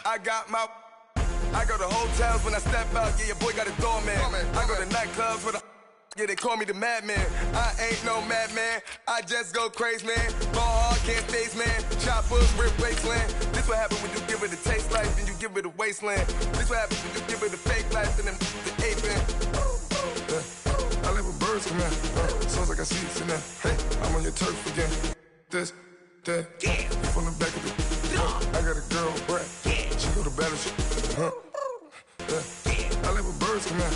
I go to hotels when I step out, yeah, your boy got a doorman. I go to nightclubs with a yeah, they call me the madman. I ain't no madman, I just go crazy, man. Ball hard, can't face, man. Choppers, rip wasteland. This what happen when you give it a taste life and you give it a wasteland. This what happen when you give it a fake life and then the aping. I live with birds come in. Sounds like I see it in there. Hey, I'm on your turf again. This, that, yeah. From the back of the I got a girl, Brad. Yeah. She go to battle, I live with birds come in.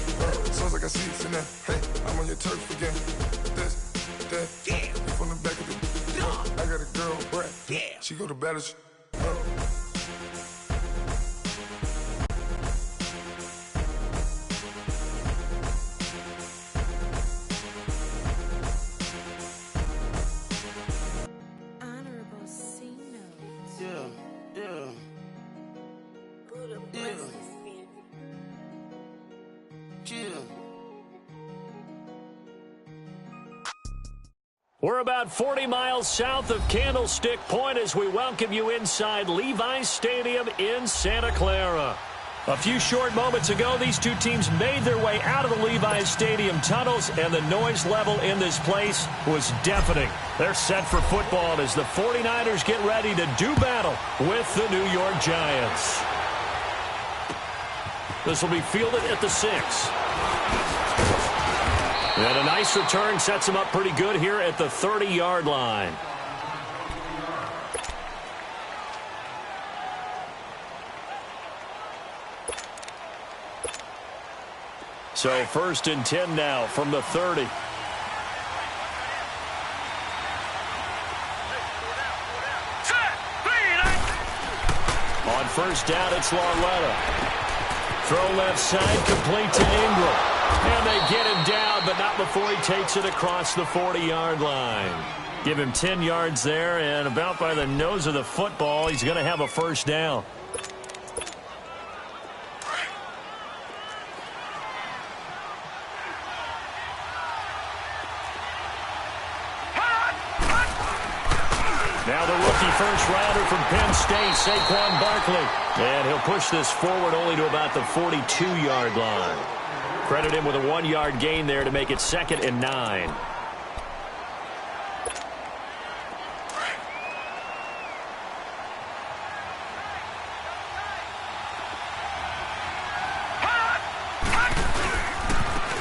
Sounds like I see it in there. Hey, I'm on your turf again. This, that, yeah. From the back of the I got a girl, Brad. Yeah. She go to battle, We're about 40 miles south of Candlestick Point as we welcome you inside Levi's Stadium in Santa Clara. A few short moments ago, these two teams made their way out of the Levi's Stadium tunnels, and the noise level in this place was deafening. They're set for football as the 49ers get ready to do battle with the New York Giants. This will be fielded at the 6. And a nice return sets him up pretty good here at the 30-yard line. So 1st and 10 now from the 30. On 1st down, it's Larletta. Throw left side, complete to Ingram. And they get him down, but not before he takes it across the 40-yard line. Give him 10 yards there, and about by the nose of the football, he's going to have a 1st down. Now the rookie first-rounder from Penn State, Saquon Barkley. And he'll push this forward only to about the 42-yard line. Credit him with a 1-yard gain there to make it 2nd and 9.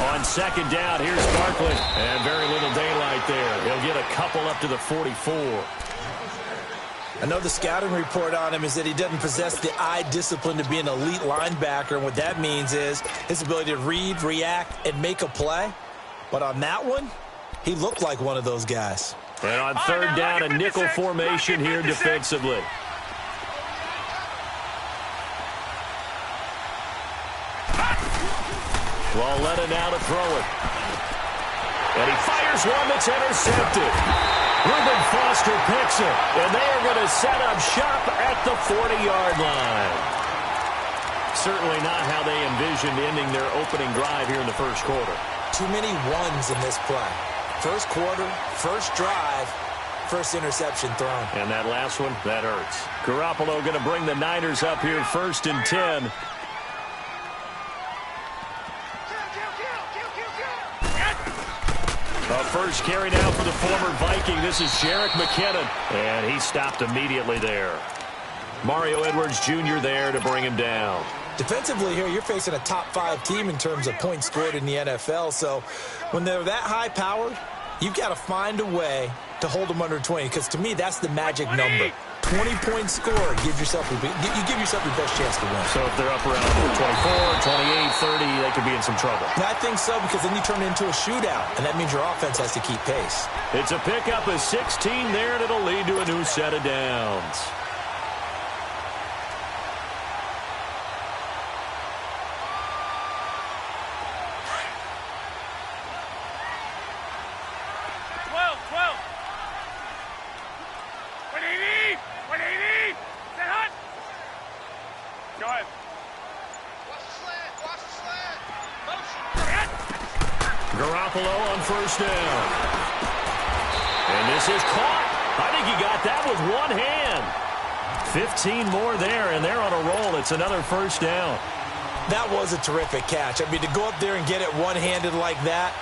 On 2nd down, here's Barkley. And very little daylight there. He'll get a couple up to the 44. I know the scouting report on him is that he doesn't possess the eye discipline to be an elite linebacker. And what that means is his ability to read, react, and make a play. But on that one, he looked like one of those guys. And on 3rd down, a nickel formation here defensively. Larletta now to throw it. And he fires one that's intercepted. Reuben Foster picks it, and they are going to set up shop at the 40-yard line. Certainly not how they envisioned ending their opening drive here in the 1st quarter. Too many ones in this play. 1st quarter, 1st drive, 1st interception thrown. And that last one, that hurts. Garoppolo going to bring the Niners up here 1st and 10. First carry now for the former Viking. This is Jerick McKinnon. And he stopped immediately there. Mario Edwards Jr. there to bring him down. Defensively here, you're facing a top 5 team in terms of points scored in the NFL. So when they're that high-powered, you've got to find a way to hold them under 20. Because to me, that's the magic number. 20-point score, you give yourself your best chance to win. So if they're up around 24, 28, 30, they could be in some trouble. I think so, because then you turn it into a shootout, and that means your offense has to keep pace. It's a pickup of 16 there, and it'll lead to a new set of downs. Garoppolo on 1st down. And this is caught. I think he got that with one hand. 15 more there, and they're on a roll. It's another first down. That was a terrific catch. I mean, to go up there and get it one-handed like that,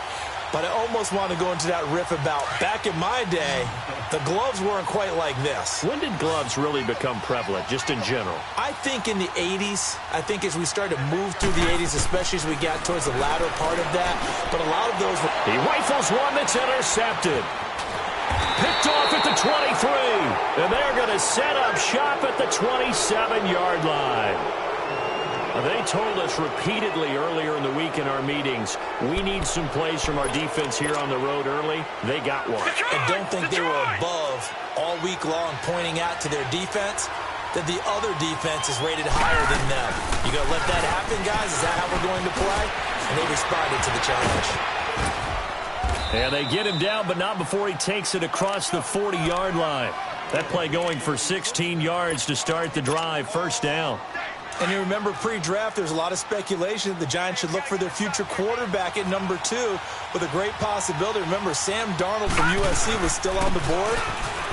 but I almost want to go into that riff about back in my day, the gloves weren't quite like this. When did gloves really become prevalent, just in general? I think in the 80s. I think as we started to move through the 80s, especially as we got towards the latter part of that. But a lot of those were... He rifles one that's intercepted. Picked off at the 23. And they're going to set up shop at the 27-yard line. They told us repeatedly earlier in the week in our meetings, we need some plays from our defense here on the road early. They got one. And don't think they were above all week long pointing out to their defense that the other defense is rated higher than them. You going to let that happen, guys? Is that how we're going to play? And they responded to the challenge. And they get him down, but not before he takes it across the 40-yard line. That play going for 16 yards to start the drive. First down. And you remember pre-draft, there's a lot of speculation that the Giants should look for their future quarterback at number 2 with a great possibility. Remember, Sam Darnold from USC was still on the board,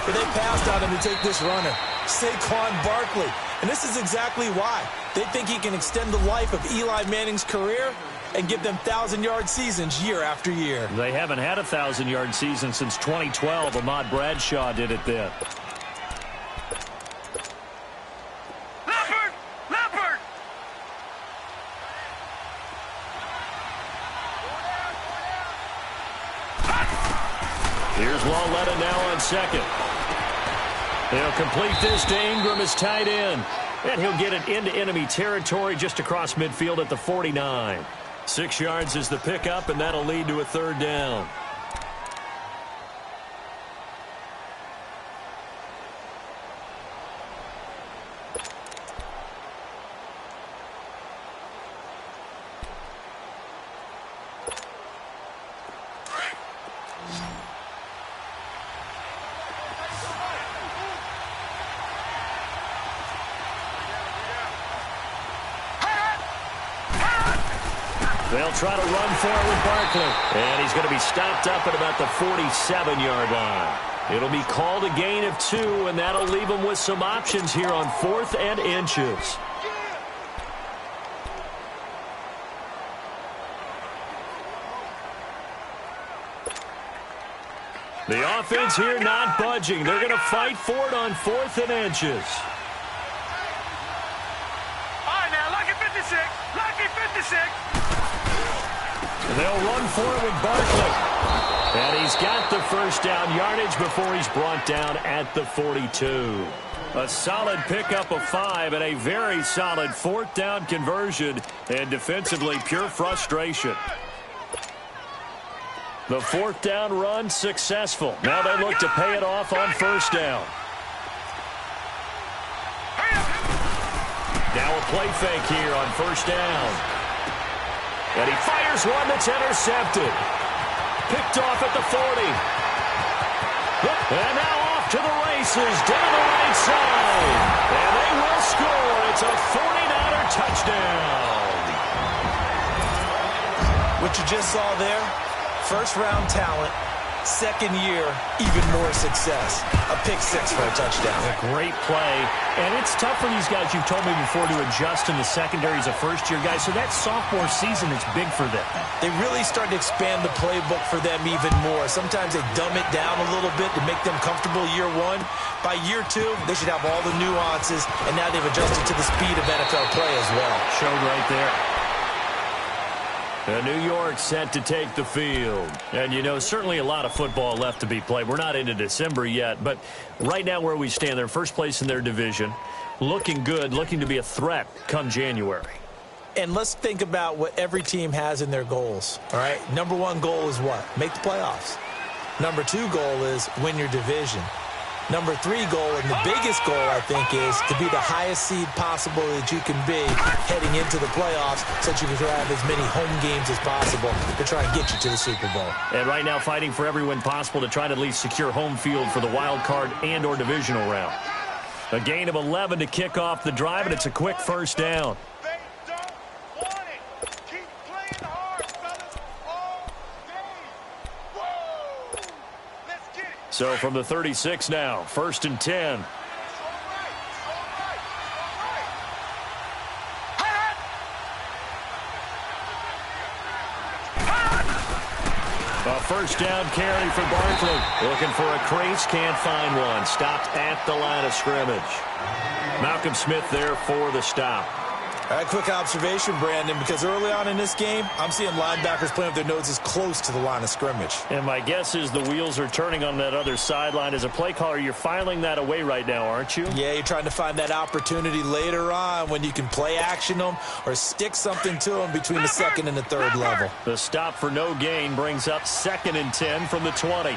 but they passed on him to take this runner, Saquon Barkley. And this is exactly why. They think he can extend the life of Eli Manning's career and give them 1,000-yard seasons year after year. They haven't had a 1,000-yard season since 2012. Ahmad Bradshaw did it then. Here's Walletta now on second. They'll complete this to Ingram as tight end. And he'll get it into enemy territory just across midfield at the 49. 6 yards is the pickup, and that'll lead to a third down. They'll try to run for it with Barkley. And he's going to be stopped up at about the 47-yard line. It'll be called a gain of 2, and that'll leave them with some options here on 4th and inches. The offense here not budging. They're going to fight for it on 4th and inches. All right, now, lucky 56. Lucky 56. They'll run for it with Barkley. And he's got the first down yardage before he's brought down at the 42. A solid pickup of 5 and a very solid 4th down conversion. And defensively, pure frustration. The 4th down run successful. Now they look to pay it off on first down. Now a play fake here on first down. And he fires one that's intercepted. Picked off at the 40. And now off to the races down the right side. And they will score. It's a 49er touchdown. What you just saw there, first-round talent, second year, even more success. A pick-6 for a touchdown. A great play. And it's tough for these guys, you've told me before, to adjust in the secondary as a first-year guy. So that sophomore season is big for them. They really start to expand the playbook for them even more. Sometimes they dumb it down a little bit to make them comfortable year 1. By year 2, they should have all the nuances, and now they've adjusted to the speed of NFL play as well. Showed right there. And New York set to take the field. And, you know, certainly a lot of football left to be played. We're not into December yet, but right now where we stand, they're first place in their division. Looking good, looking to be a threat come January. And let's think about what every team has in their goals, all right? Number 1 goal is what? Make the playoffs. Number 2 goal is win your division. Number 3 goal, and the biggest goal, I think, is to be the highest seed possible that you can be heading into the playoffs so that you can have as many home games as possible to try and get you to the Super Bowl. And right now fighting for every win possible to try to at least secure home field for the wild card and or divisional round. A gain of 11 to kick off the drive, and it's a quick first down. So from the 36 now, 1st and 10. first down carry for Barkley. Looking for a crease, can't find one. Stopped at the line of scrimmage. Malcolm Smith there for the stop. All right, quick observation, Brandon, because early on in this game, I'm seeing linebackers playing with their noses close to the line of scrimmage. And my guess is the wheels are turning on that other sideline. As a play caller, you're filing that away right now, aren't you? Yeah, you're trying to find that opportunity later on when you can play action them or stick something to them between the second and the third level. The stop for no gain brings up 2nd and 10 from the 20.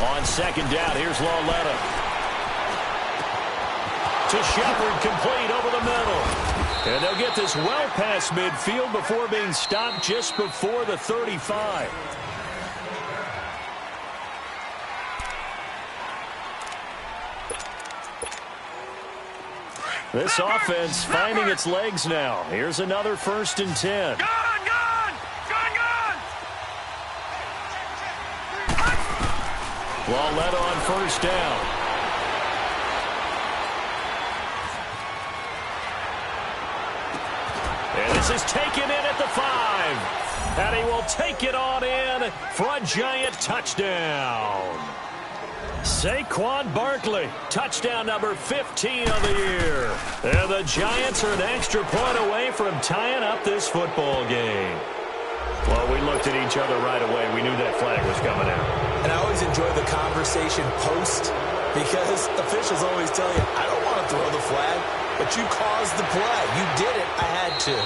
On second down, here's Lauletta. To Shepard, complete over the middle. And they'll get this well past midfield before being stopped just before the 35. This offense finding its legs now. Here's another 1st and 10. Lauletta on first down. And this is taken in at the 5. And he will take it on in for a giant touchdown. Saquon Barkley, touchdown number 15 of the year. And the Giants are an extra point away from tying up this football game. Well, we looked at each other right away. We knew that flag was coming out. And I always enjoy the conversation post because officials always tell you, I don't want to throw the flag, but you caused the play. You did it. I had to.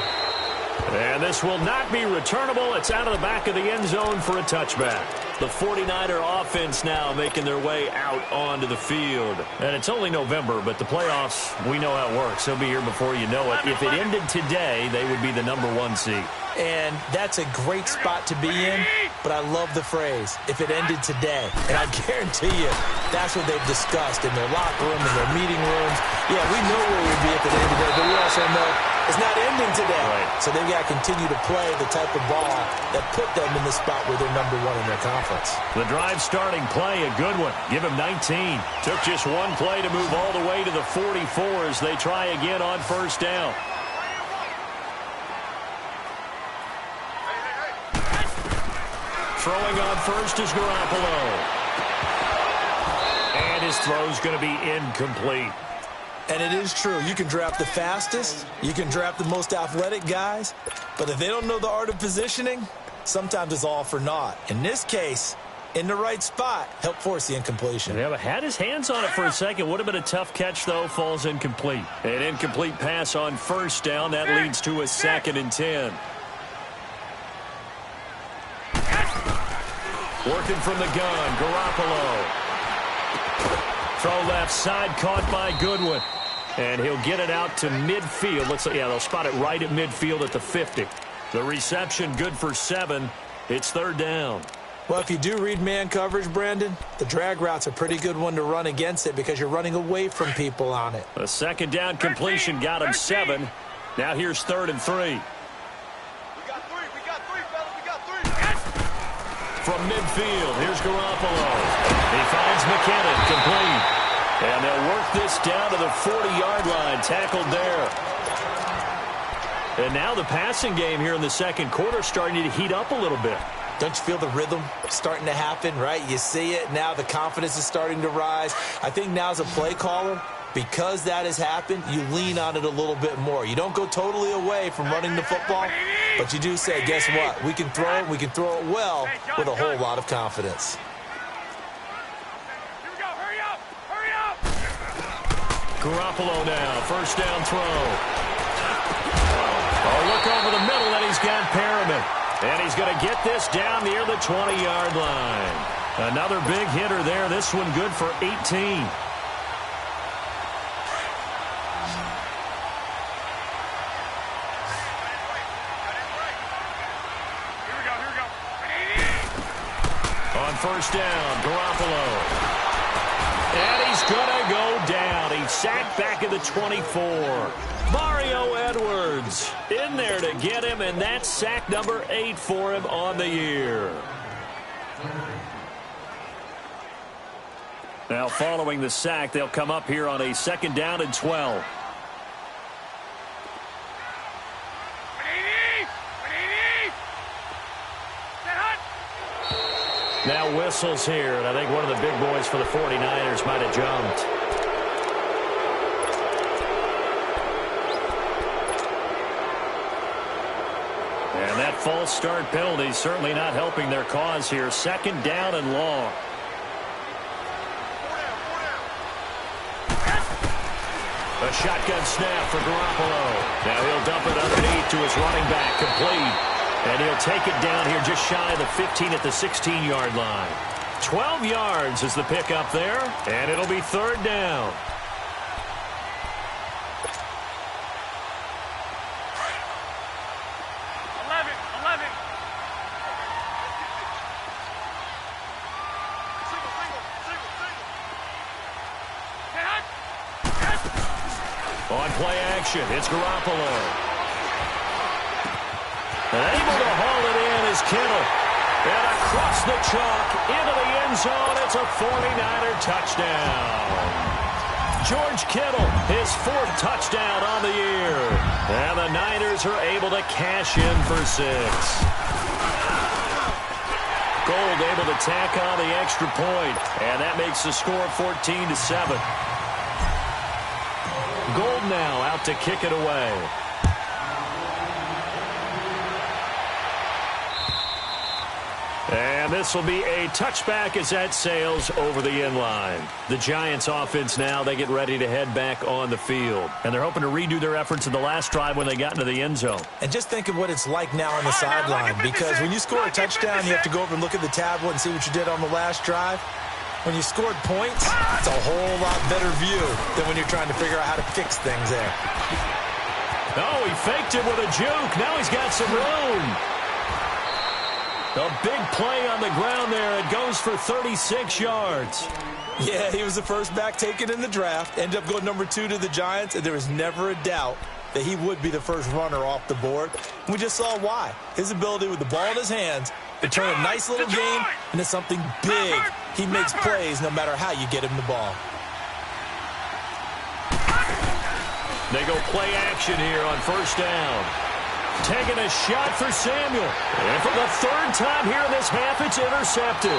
And this will not be returnable. It's out of the back of the end zone for a touchback. The 49er offense now making their way out onto the field. And it's only November, but the playoffs, we know how it works. They'll be here before you know it. If it ended today, they would be the number 1 seed. And that's a great spot to be in, but I love the phrase, if it ended today. And I guarantee you, that's what they've discussed in their locker room, in their meeting rooms. Yeah, we know where we'd be at the end of the day, but we also know it's not ending today. Right. So they've got to continue to play the type of ball that put them in the spot where they're number 1 in their conference. The drive starting play, a good one. Give him 19. Took just one play to move all the way to the 44 as they try again on first down. Throwing on first is Garoppolo. And his throw's going to be incomplete. And it is true. You can draft the fastest. You can draft the most athletic guys. But if they don't know the art of positioning, sometimes it's all for naught. In this case, in the right spot, help force the incompletion. Yeah, but had his hands on it for a second. Would have been a tough catch, though. Falls incomplete. An incomplete pass on first down. That leads to a 2nd and 10. Working from the gun, Garoppolo. Throw left side, caught by Goodwin. And he'll get it out to midfield. They'll spot it right at midfield at the 50. The reception good for 7. It's 3rd down. Well, if you do read man coverage, Brandon, the drag route's a pretty good one to run against it because you're running away from people on it. A 2nd down completion got him 7. Now here's 3rd and 3. From midfield, here's Garoppolo. He finds McKinnon, complete. And they'll work this down to the 40-yard line, tackled there. And now the passing game here in the second quarter starting to heat up a little bit. Don't you feel the rhythm starting to happen, right? You see it. Now the confidence is starting to rise. I think now as a play caller, because that has happened, you lean on it a little bit more. You don't go totally away from running the football, but you do say, guess what? We can throw it. We can throw it well with a whole lot of confidence. Here we go. Hurry up. Hurry up. Garoppolo now. First down throw. Oh, look over the middle, and he's got Perriman. And he's going to get this down near the 20-yard line. Another big hitter there. This one good for 18. First down, Garoppolo. And he's going to go down. He's sacked back at the 24. Mario Edwards in there to get him, and that's sack number 8 for him on the year. Now, following the sack, they'll come up here on a 2nd down and 12. Now whistles here, and I think one of the big boys for the 49ers might have jumped. And that false start penalty certainly not helping their cause here. Second down and long. A shotgun snap for Garoppolo. Now he'll dump it underneath to his running back, complete. And he'll take it down here just shy of the 15 at the 16-yard line. 12 yards is the pick up there, and it'll be third down. On play action, it's Garoppolo. Able to haul it in is Kittle. And across the chalk, into the end zone, it's a 49er touchdown. George Kittle, his 4th touchdown on the year. And the Niners are able to cash in for 6. Gold able to tack on the extra point, and that makes the score 14-7. Gold now out to kick it away. And this will be a touchback as that sails over the end line. The Giants offense now, they get ready to head back on the field. And they're hoping to redo their efforts in the last drive when they got into the end zone. And just think of what it's like now on the sideline, because when you score a touchdown, you have to go over and look at the tablet and see what you did on the last drive. When you scored points, it's a whole lot better view than when you're trying to figure out how to fix things there. Oh, he faked it with a juke. Now he's got some room. A big play on the ground there. It goes for 36 yards. Yeah, he was the first back taken in the draft. Ended up going number 2 to the Giants, and there was never a doubt that he would be the first runner off the board. We just saw why. His ability with the ball in his hands to turn a nice little game into something big. He makes plays no matter how you get him the ball. They go play action here on first down. Taking a shot for Samuel. And for the 3rd time here in this half, it's intercepted.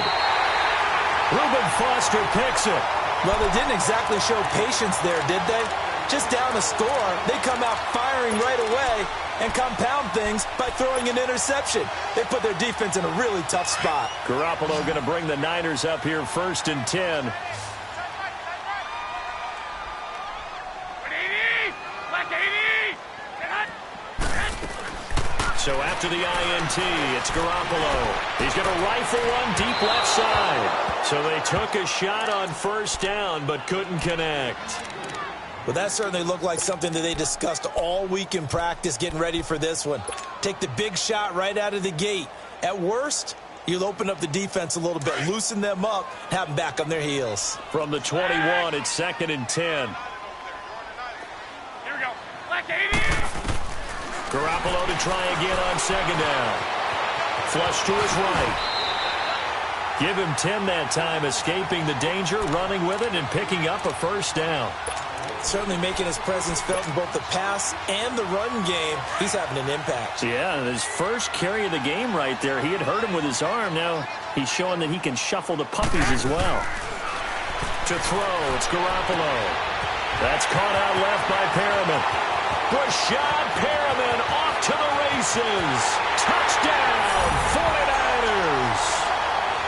Reuben Foster picks it. Well, they didn't exactly show patience there, did they? Just down a score, they come out firing right away and compound things by throwing an interception. They put their defense in a really tough spot. Garoppolo going to bring the Niners up here 1st and 10. So after the INT, it's Garoppolo. He's going to rifle one deep left side. So they took a shot on first down, but couldn't connect. Well, that certainly looked like something that they discussed all week in practice, getting ready for this one. Take the big shot right out of the gate. At worst, you'll open up the defense a little bit, loosen them up, have them back on their heels. From the 21, it's 2nd and 10. Here we go. Black 80. Garoppolo to try again on 2nd down. Flush to his right. Give him 10 that time, escaping the danger, running with it, and picking up a first down. Certainly making his presence felt in both the pass and the run game. He's having an impact. Yeah, his first carry of the game right there. He had hurt him with his arm. Now he's showing that he can shuffle the puppies as well. To throw, it's Garoppolo. That's caught out left by Perriman. Rashad Perriman off to the races. Touchdown, 49ers.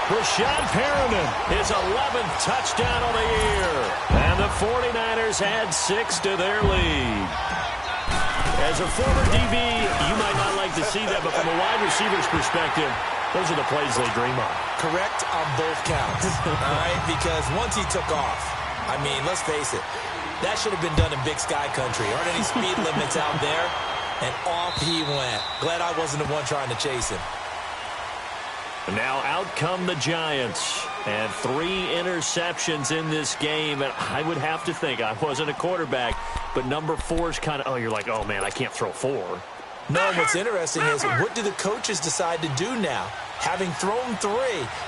Rashad Perriman, his 11th touchdown of the year. And the 49ers add 6 to their lead. As a former DB, you might not like to see that, but from a wide receiver's perspective, those are the plays they dream of. Correct on both counts. All right, because once he took off, I mean, let's face it, that should have been done in Big Sky Country. Aren't any speed limits out there? And off he went. Glad I wasn't the one trying to chase him. Now out come the Giants. And 3 interceptions in this game. And I would have to think, I wasn't a quarterback, but number 4 is kind of, oh, you're like, oh, man, I can't throw 4. No, what's interesting is, what do the coaches decide to do now? Having thrown 3,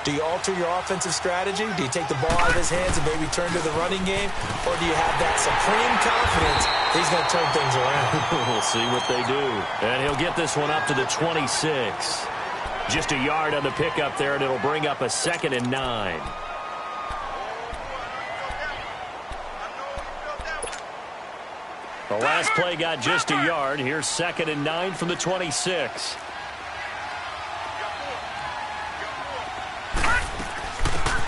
do you alter your offensive strategy? Do you take the ball out of his hands and maybe turn to the running game? Or do you have that supreme confidence he's going to turn things around? We'll see what they do. And he'll get this one up to the 26. Just a yard on the pickup there, and it'll bring up a 2nd and 9. The last play got just a yard. Here's 2nd and 9 from the 26.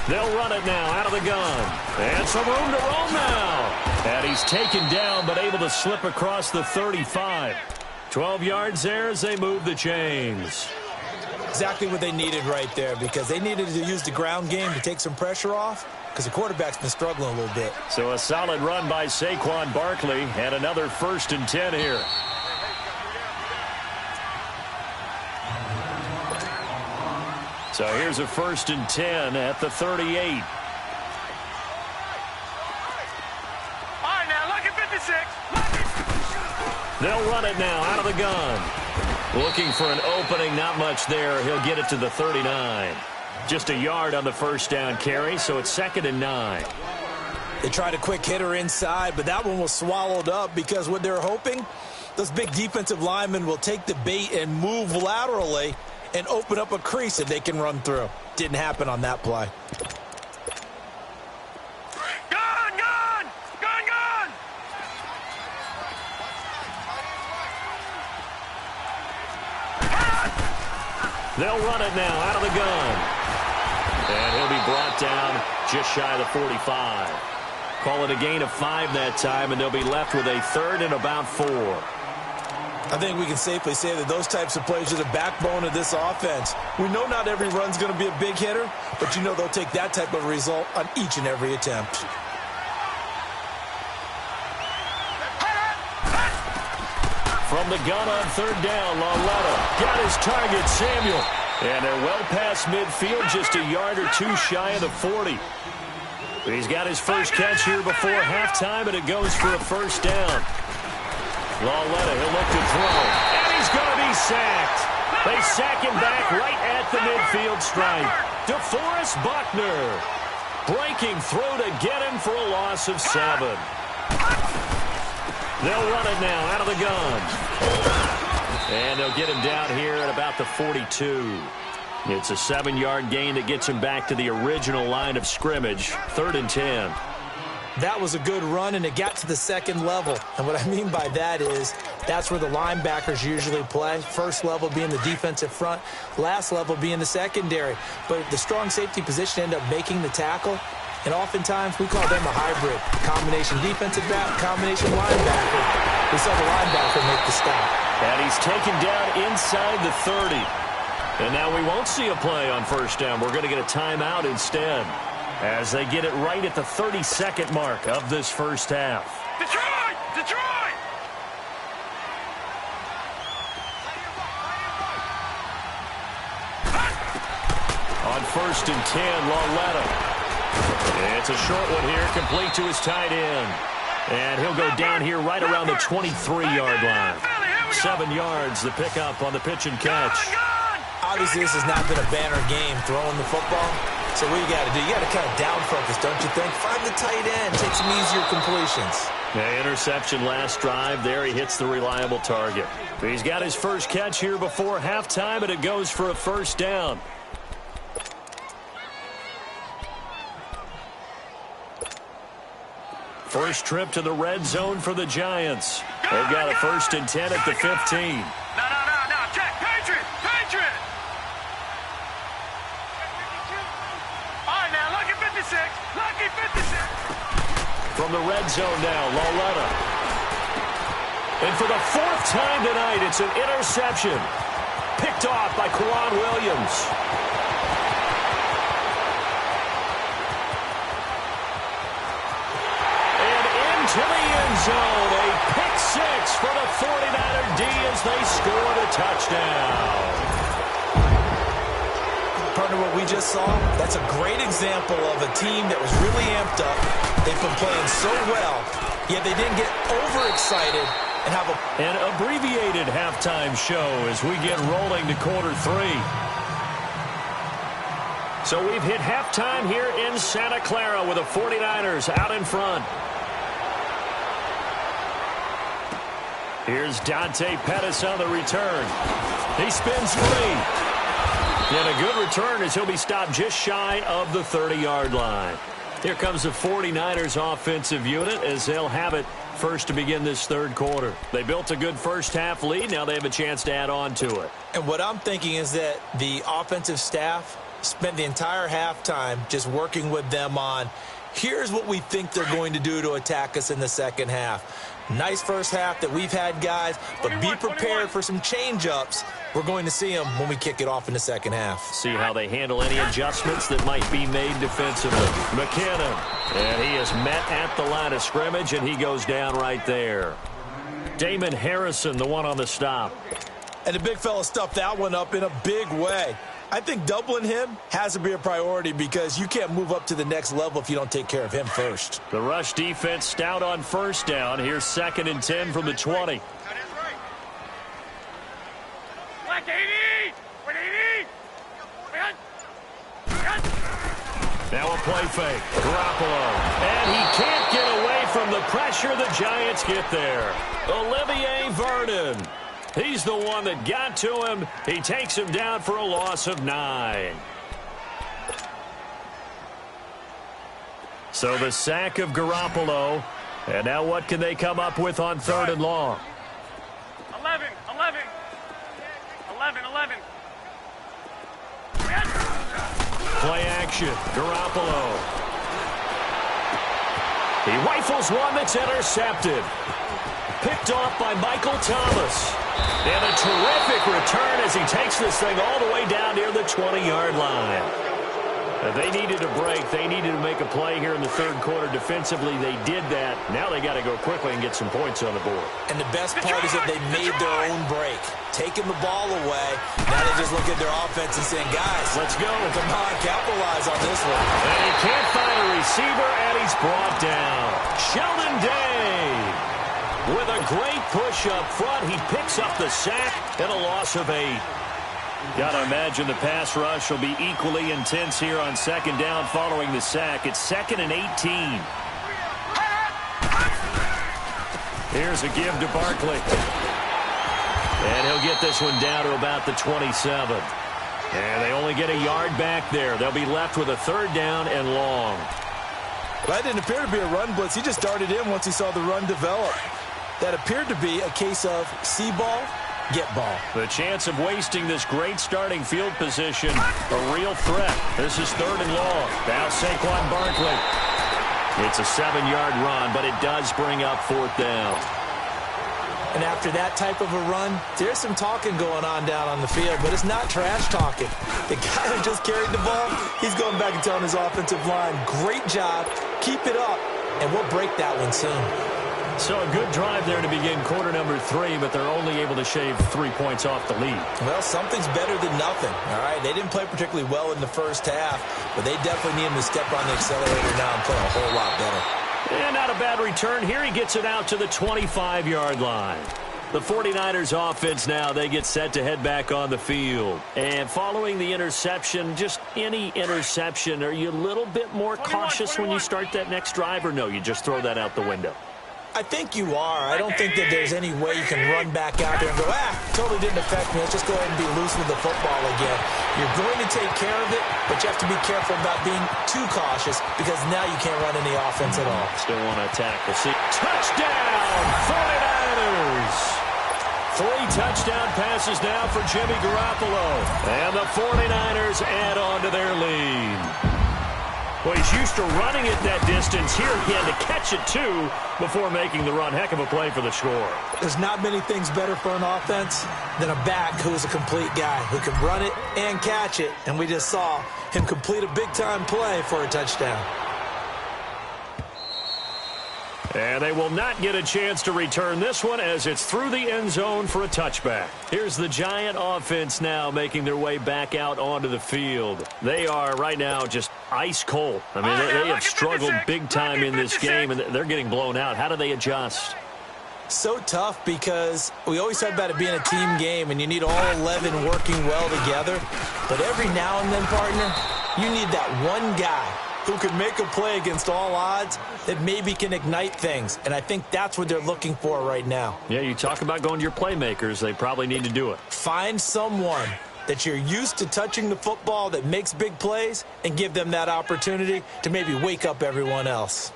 They'll run it now out of the gun. And some room to roam now. And he's taken down but able to slip across the 35. 12 yards there as they move the chains. Exactly what they needed right there, because they needed to use the ground game to take some pressure off, because the quarterback's been struggling a little bit. So a solid run by Saquon Barkley, and another 1st and 10 here. So here's a 1st and 10 at the 38. All right, now, look at 56. They'll run it now out of the gun. Looking for an opening, not much there. He'll get it to the 39. Just a yard on the 1st down carry, so it's 2nd and 9. They tried a quick hitter inside, but that one was swallowed up, because what they're hoping, those big defensive linemen will take the bait and move laterally and open up a crease that they can run through. Didn't happen on that play. Gun, gun! Gun, gun! They'll run it now out of the gun. And he'll be brought down just shy of the 45. Call it a gain of 5 that time, and they'll be left with a 3rd and about 4. I think we can safely say that those types of plays are the backbone of this offense. We know not every run's going to be a big hitter, but you know they'll take that type of result on each and every attempt. From the gun on 3rd down, Lauletta got his target, Samuel. And they're well past midfield, just a yard or 2 shy of the 40. He's got his first catch here before halftime, and it goes for a 1st down. Lauletta, he'll look to throw, and he's going to be sacked. They sack him back right at the midfield stripe. DeForest Buckner breaking through to get him for a loss of 7. They'll run it now out of the gun. And they'll get him down here at about the 42. It's a 7-yard gain that gets him back to the original line of scrimmage. 3rd and 10. That was a good run, and it got to the 2nd level. And what I mean by that is that's where the linebackers usually play. First level being the defensive front, last level being the secondary. But the strong safety position ended up making the tackle. And oftentimes we call them a hybrid. Combination defensive back, combination linebacker. We saw the linebacker make the stop. And he's taken down inside the 30. And now we won't see a play on 1st down. We're going to get a timeout instead, as they get it right at the 32nd mark of this 1st half. Detroit! Detroit! On 1st and 10, Lauletta. It's a short one here, complete to his tight end. And he'll go down here right around the 23-yard line. 7 yards, the pickup on the pitch and catch. Obviously, this has not been a banner game throwing the football. So what you got to do, you got to kind of down focus, don't you think? Find the tight end, take some easier completions. The interception last drive. There he hits the reliable target. He's got his first catch here before halftime, and it goes for a 1st down. First trip to the red zone for the Giants. They've got a 1st and 10 at the 15. No, check, Patriot! All right, now, look at 56. Lucky 56. From the red zone now, Lauletta. And for the 4th time tonight, it's an interception. Picked off by Quan Williams. And into the end zone, a pick 6 for the 49er D as they score the touchdown. Partner, what we just saw, that's a great example of a team that was really amped up. They've been playing so well, yet they didn't get overexcited and have an abbreviated halftime show as we get rolling to quarter 3. So we've hit halftime here in Santa Clara with the 49ers out in front. Here's Dante Pettis on the return. He spins free. And a good return as he'll be stopped just shy of the 30-yard line. Here comes the 49ers offensive unit as they'll have it first to begin this third quarter. They built a good first-half lead. Now they have a chance to add on to it. And what I'm thinking is that the offensive staff spent the entire halftime just working with them on, here's what we think they're going to do to attack us in the second half. Nice first half that we've had, guys, but be prepared for some change-ups. We're going to see them when we kick it off in the second half. See how they handle any adjustments that might be made defensively. McKinnon, and he is met at the line of scrimmage, and he goes down right there. Damon Harrison, the one on the stop. And the big fella stuffed that one up in a big way. I think doubling him has to be a priority because you can't move up to the next level if you don't take care of him first. The rush defense stout on first down. Here's 2nd and 10 from the 20. Now a play fake. Garoppolo. And he can't get away from the pressure. The Giants get there. Olivier Vernon. He's the one that got to him. He takes him down for a loss of 9. So the sack of Garoppolo. And now what can they come up with on 3rd and long? 11. Play action. Garoppolo. He rifles one that's intercepted. Picked off by Michael Thomas. And a terrific return as he takes this thing all the way down near the 20-yard line. They needed a break. They needed to make a play here in the third quarter. Defensively, they did that. Now they got to go quickly and get some points on the board. And the best part is that they made their own break. Taking the ball away. Now they just look at their offense and saying, guys, let's go. Come on, capitalize on this one. And he can't find a receiver, and he's brought down. Sheldon Day. With a great push up front, he picks up the sack and a loss of 8. Got to imagine the pass rush will be equally intense here on 2nd down following the sack. It's 2nd and 18. Here's a give to Barkley. And he'll get this one down to about the 27. And they only get a yard back there. They'll be left with a 3rd down and long. That didn't appear to be a run blitz. He just darted in once he saw the run develop. That appeared to be a case of see ball, get ball. The chance of wasting this great starting field position, a real threat. This is 3rd and long. Now Saquon Barkley. It's a 7-yard run, but it does bring up 4th down. And after that type of a run, there's some talking going on down on the field, but it's not trash talking. The guy who just carried the ball, he's going back and telling his offensive line, great job, keep it up, and we'll break that one soon. So a good drive there to begin quarter number 3, but they're only able to shave 3 points off the lead. Well, something's better than nothing, all right? They didn't play particularly well in the first half, but they definitely need him to step on the accelerator now and play a whole lot better. And not a bad return. Here he gets it out to the 25-yard line. The 49ers offense now, they get set to head back on the field. And following the interception, just any interception, are you a little bit more cautious when you start that next drive, or no, you just throw that out the window? I think you are. I don't think that there's any way you can run back out there and go, totally didn't affect me. Let's just go ahead and be loose with the football again. You're going to take care of it, but you have to be careful about being too cautious because now you can't run any offense at all. Still want to attack. We'll see. Touchdown, 49ers! 3 touchdown passes now for Jimmy Garoppolo. And the 49ers add on to their lead. Well, he's used to running it that distance. Here he had to catch it, too, before making the run. Heck of a play for the score. There's not many things better for an offense than a back who is a complete guy who can run it and catch it. And we just saw him complete a big-time play for a touchdown. And they will not get a chance to return this one as it's through the end zone for a touchback. Here's the Giant offense now making their way back out onto the field. They are right now just ice cold. I mean, they have struggled big time in this game, and they're getting blown out. How do they adjust? So tough because we always talk about it being a team game, and you need all 11 working well together. But every now and then, partner, you need that one guy who can make a play against all odds that maybe can ignite things. And I think that's what they're looking for right now. Yeah, you talk about going to your playmakers. They probably need to do it. Find someone that you're used to touching the football that makes big plays and give them that opportunity to maybe wake up everyone else.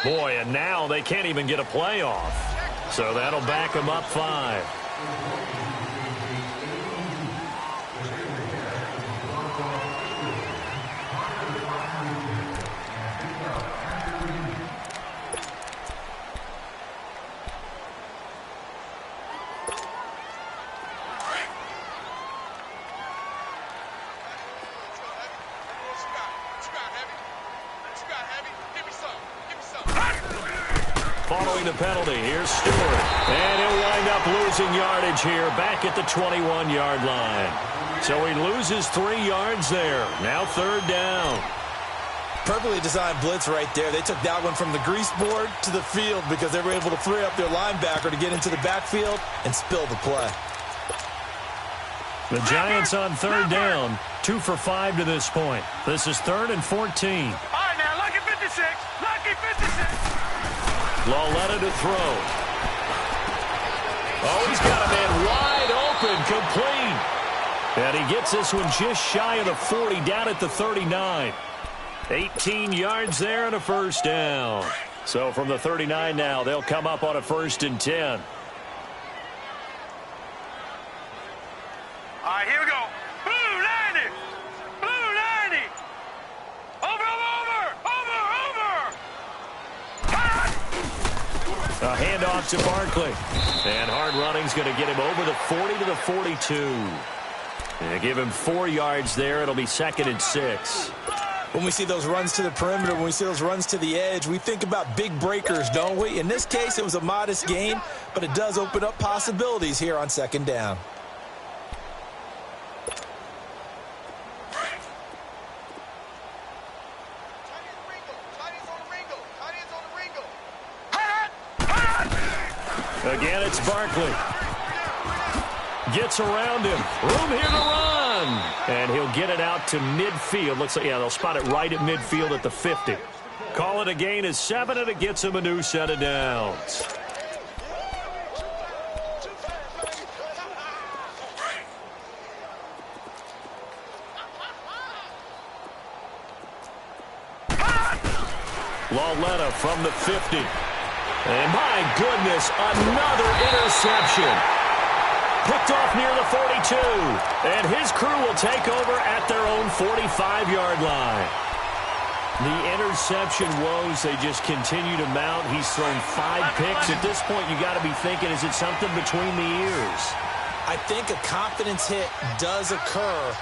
Boy, and now they can't even get a play off. So that'll back them up 5. Following the penalty, here's Stewart. And he'll wind up losing yardage here back at the 21-yard line. So he loses 3 yards there. Now 3rd down. Perfectly designed blitz right there. They took that one from the grease board to the field because they were able to free up their linebacker to get into the backfield and spill the play. The Giants on 3rd down. 2 for 5 to this point. This is 3rd and 14. All right, now, lucky 56. Lucky 56. Lauletta to throw. Oh, he's got a man wide open, complete. And he gets this one just shy of the 40, down at the 39. 18 yards there and a 1st down. So from the 39 now, they'll come up on a 1st and 10. All right, here we go. Blue 90. Blue 90. Over. A handoff to Barkley. And hard running's going to get him over the 40 to the 42. And give him 4 yards there. It'll be 2nd and 6. When we see those runs to the perimeter, when we see those runs to the edge, we think about big breakers, don't we? In this case, it was a modest gain, but it does open up possibilities here on 2nd down. Again, it's Barkley. Gets around him. Room here to run. And he'll get it out to midfield. Looks like, yeah, they'll spot it right at midfield at the 50. Call it a gain of 7, and it gets him a new set of downs. Lauletta from the 50. And my goodness, another interception. Picked off near the 42. And his crew will take over at their own 45-yard line. The interception woes, they just continue to mount. He's thrown 5 picks. At this point, you got to be thinking, is it something between the ears? I think a confidence hit does occur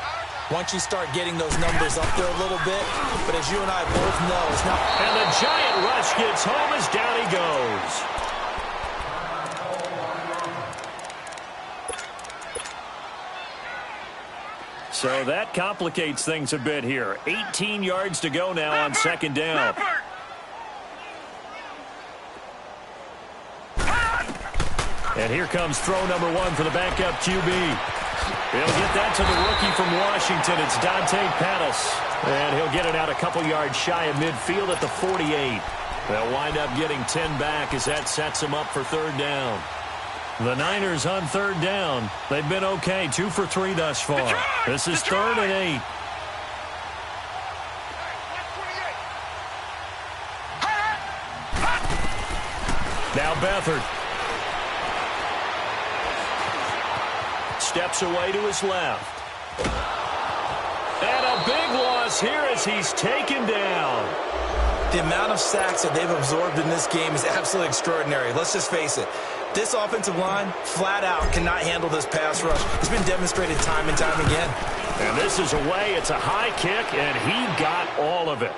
once you start getting those numbers up there a little bit. But as you and I both know, it's not. And the giant rush gets home as down he goes. So that complicates things a bit here. 18 yards to go now on 2nd down. And here comes throw number 1 for the backup QB. He'll get that to the rookie from Washington. It's Dante Pettis. And he'll get it out a couple yards shy of midfield at the 48. They'll wind up getting 10 back as that sets him up for 3rd down. The Niners on 3rd down. They've been okay. 2 for 3 thus far. This is 3rd and 8. Now Beathard. Steps away to his left. And a big loss here as he's taken down. The amount of sacks that they've absorbed in this game is absolutely extraordinary. Let's just face it. This offensive line, flat out, cannot handle this pass rush. It's been demonstrated time and time again. And this is away. It's a high kick, and he got all of it.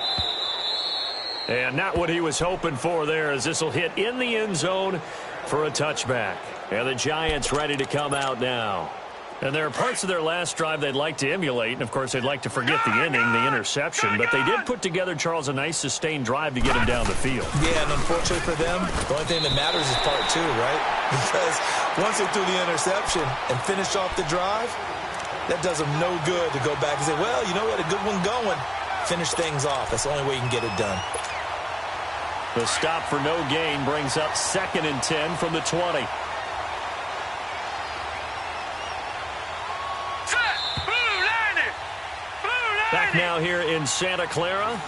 And not what he was hoping for there, as this will hit in the end zone for a touchback. And the Giants ready to come out now. And there are parts of their last drive they'd like to emulate, and, of course, they'd like to forget the ending, the interception. But they did put together, Charles, a nice sustained drive to get him down the field. Yeah, and unfortunately for them, the only thing that matters is part 2, right? Because once they threw the interception and finished off the drive, That does them no good to go back and say, well, you know, we had a good one going. Finish things off. That's the only way you can get it done. The stop for no gain brings up 2nd and 10 from the 20. Back now here in Santa Clara.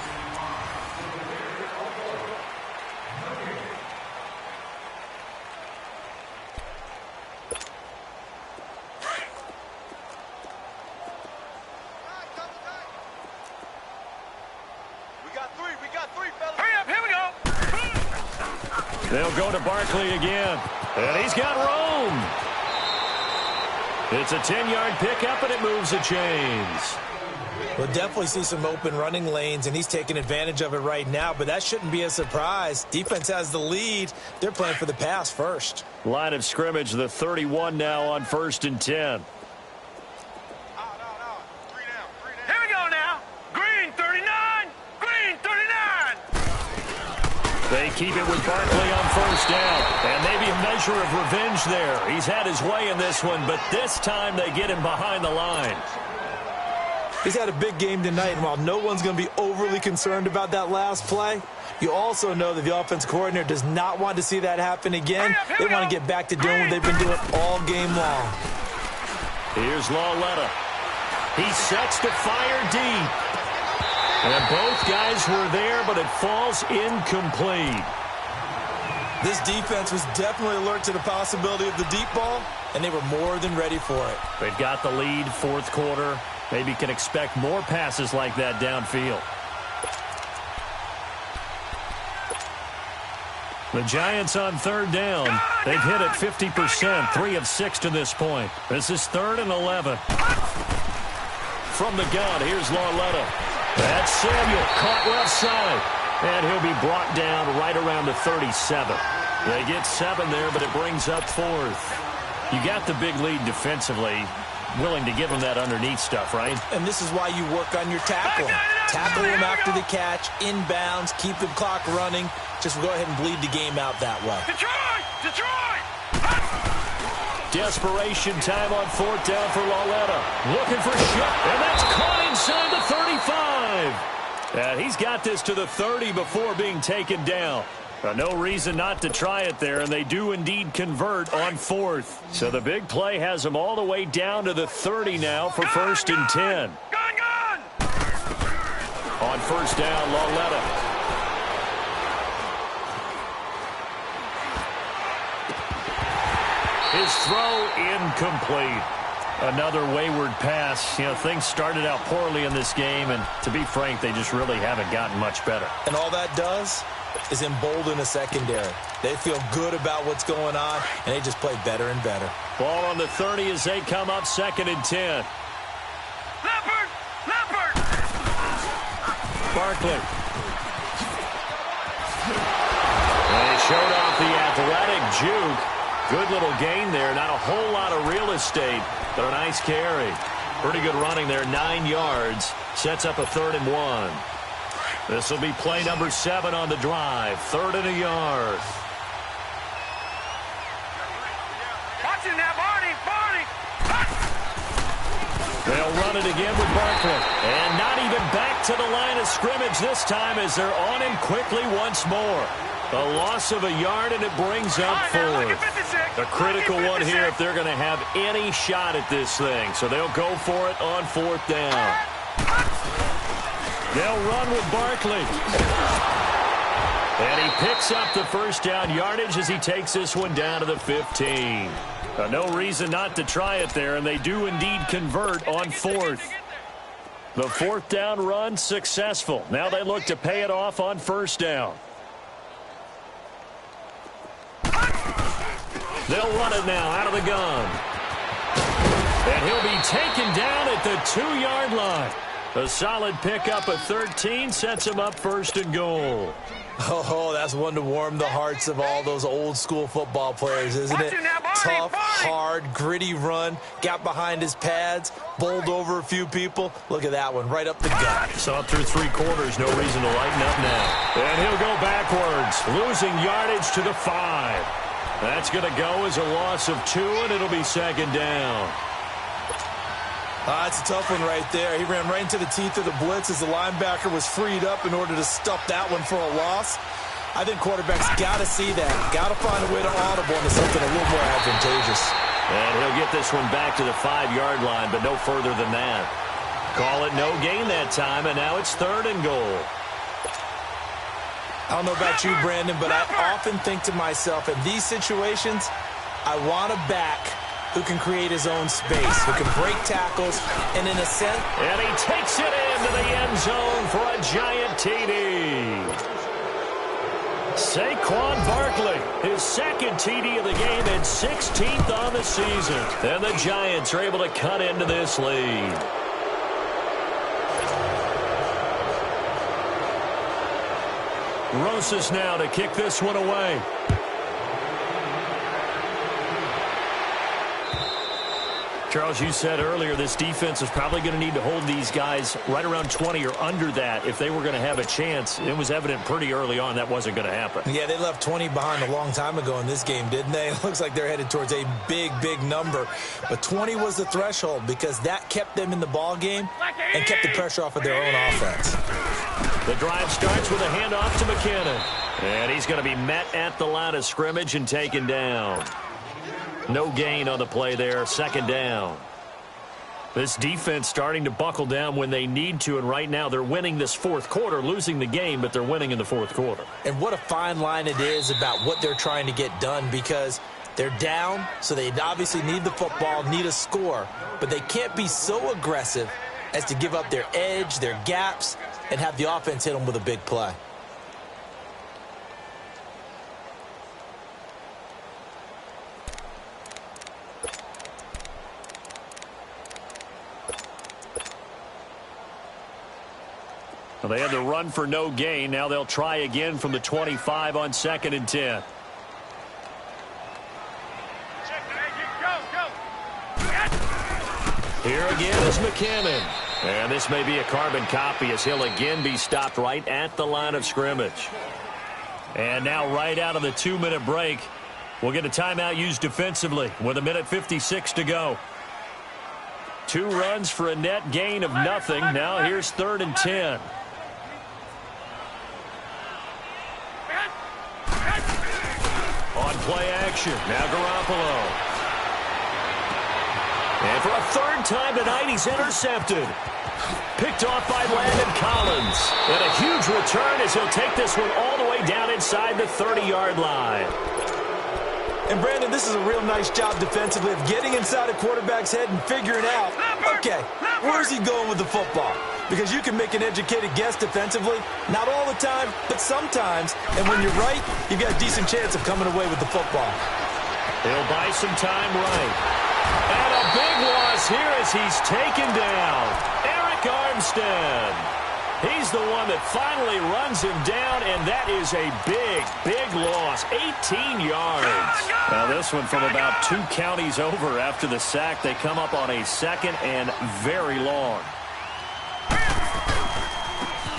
We got three, fellas. Hurry up, here we go. They'll go to Barkley again. And he's got room. It's a 10-yard pickup, and it moves the chains. We'll definitely see some open running lanes, and he's taking advantage of it right now, but that shouldn't be a surprise. Defense has the lead. They're playing for the pass first. Line of scrimmage, the 31 now on 1st and 10. Here we go now. Green 39. Green 39. They keep it with Barkley on 1st down. And maybe a measure of revenge there. He's had his way in this one, but this time they get him behind the line. He's had a big game tonight, and while no one's going to be overly concerned about that last play, you also know that the offense coordinator does not want to see that happen again. They want to get back to doing what they've been doing all game long. Here's Lawletta. He sets the fire deep. And both guys were there, but it falls incomplete. This defense was definitely alert to the possibility of the deep ball, and they were more than ready for it. They've got the lead, 4th quarter. Maybe can expect more passes like that downfield. The Giants on 3rd down. They've hit it 50%, 3 of 6 to this point. This is 3rd and 11. From the gun, here's Lawletta. That's Samuel, caught left side. And he'll be brought down right around the 37. They get 7 there, but it brings up 4th. You got the big lead defensively. Willing to give him that underneath stuff, right? And this is why you work on your tackling. Tackle him after the catch, inbounds, keep the clock running. Just go ahead and bleed the game out that way. Detroit! Desperation time on 4th down for Lawletta. Looking for a shot, and that's caught inside the 35. And he's got this to the 30 before being taken down. No reason not to try it there, and they do indeed convert on 4th. So the big play has them all the way down to the 30 now for 1st and 10. Gun! On 1st down, Lawletta. His throw incomplete. Another wayward pass. You know, things started out poorly in this game, and to be frank, they just really haven't gotten much better. And all that does is embolden a secondary. They feel good about what's going on, and they just play better and better. Ball on the 30 as they come up 2nd and 10. Leopard! Barkley. They showed off the athletic juke. Good little gain there. Not a whole lot of real estate, but a nice carry. Pretty good running there, 9 yards. Sets up a 3rd and 1. This will be play number 7 on the drive. 3rd and a yard. Watch it now, Barney! They'll run it again with Barkley. And not even back to the line of scrimmage this time as they're on him quickly once more. A loss of a yard, and it brings up 4th. A critical one here if they're going to have any shot at this thing. So they'll go for it on 4th down. They'll run with Barkley. And he picks up the 1st down yardage as he takes this one down to the 15. No reason not to try it there, and they do indeed convert on 4th. The 4th down run successful. Now they look to pay it off on 1st down. They'll run it now out of the gun. And he'll be taken down at the 2-yard line. A solid pickup of 13 sets him up 1st and goal. Oh, that's one to warm the hearts of all those old-school football players, isn't it? Tough, hard, gritty run. Got behind his pads, bowled over a few people. Look at that one, right up the gut. Saw through 3 quarters, no reason to lighten up now. And he'll go backwards, losing yardage to the 5. That's going to go as a loss of 2, and it'll be 2nd down. That's a tough one right there. He ran right into the teeth of the blitz as the linebacker was freed up in order to stuff that one for a loss. I think quarterbacks got to see that. Got to find a way to audible into something a little more advantageous. And he'll get this one back to the 5-yard line, but no further than that. Call it no gain that time, and now it's 3rd and goal. I don't know about you, Brandon, but I often think to myself, in these situations, I want a back who can create his own space, who can break tackles, and in a sense... And he takes it into the end zone for a giant TD. Saquon Barkley, his 2nd TD of the game and 16th on the season. And the Giants are able to cut into this lead. Rosas now to kick this one away. Charles, you said earlier this defense is probably going to need to hold these guys right around 20 or under that if they were going to have a chance. It was evident pretty early on that wasn't going to happen. Yeah, they left 20 behind a long time ago in this game, didn't they? It looks like they're headed towards a big, big number. But 20 was the threshold because that kept them in the ball game and kept the pressure off of their own offense. The drive starts with a handoff to McKinnon. And he's going to be met at the line of scrimmage and taken down. No gain on the play there, 2nd down. This defense starting to buckle down when they need to, and right now they're winning this 4th quarter, losing the game, but they're winning in the 4th quarter. And what a fine line it is about what they're trying to get done, because they're down, so they obviously need the football, need a score, but they can't be so aggressive as to give up their edge, their gaps, and have the offense hit them with a big play. Well, they had the run for no gain. Now they'll try again from the 25 on 2nd and 10. Here again is McKinnon. And this may be a carbon copy as he'll again be stopped right at the line of scrimmage. And now right out of the 2-minute break, we'll get a timeout used defensively with 1:56 to go. 2 runs for a net gain of nothing. Now here's 3rd and 10. On play action, now Garoppolo. And for a 3rd time tonight, he's intercepted. Picked off by Landon Collins. And a huge return as he'll take this one all the way down inside the 30-yard line. And, Brandon, this is a real nice job defensively of getting inside a quarterback's head and figuring out, okay, where's he going with the football? Because you can make an educated guess defensively, not all the time, but sometimes. And when you're right, you've got a decent chance of coming away with the football. He'll buy some time right. And a big loss here as he's taken down. Eric Armstead. He's the one that finally runs him down, and that is a big, big loss. 18 yards. Now this one from about 2 counties over after the sack. They come up on a 2nd and very long.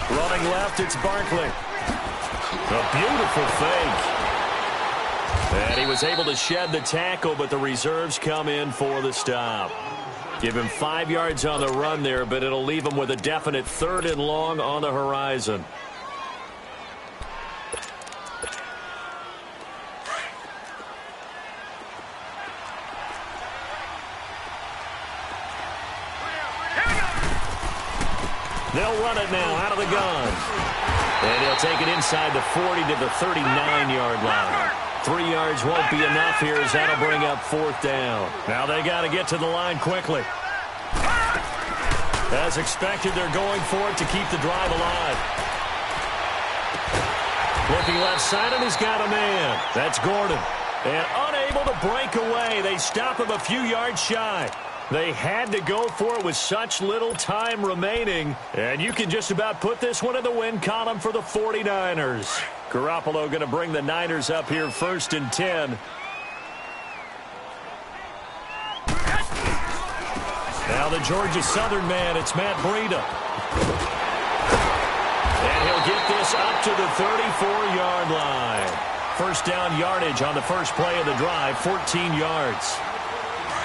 Running left, it's Barkley. A beautiful fake. And he was able to shed the tackle, but the reserves come in for the stop. Give him 5 yards on the run there, but it'll leave him with a definite 3rd and long on the horizon. They'll run it now out of the gun. And he'll take it inside the 40 to the 39-yard line. 3 yards won't be enough here as that'll bring up 4th down. Now they got to get to the line quickly. As expected, they're going for it to keep the drive alive. Looking left side, and he's got a man. That's Gordon. And unable to break away. They stop him a few yards shy. They had to go for it with such little time remaining. And you can just about put this one in the win column for the 49ers. Garoppolo going to bring the Niners up here 1st and 10. Now the Georgia Southern man, it's Matt Breida. And he'll get this up to the 34-yard line. 1st down yardage on the first play of the drive, 14 yards.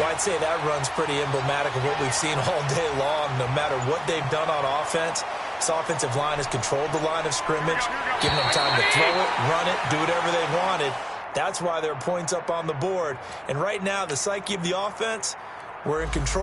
Well, I'd say that run's pretty emblematic of what we've seen all day long. No matter what they've done on offense, this offensive line has controlled the line of scrimmage, given them time to throw it, run it, do whatever they wanted. That's why there are points up on the board. And right now, the psyche of the offense, we're in control.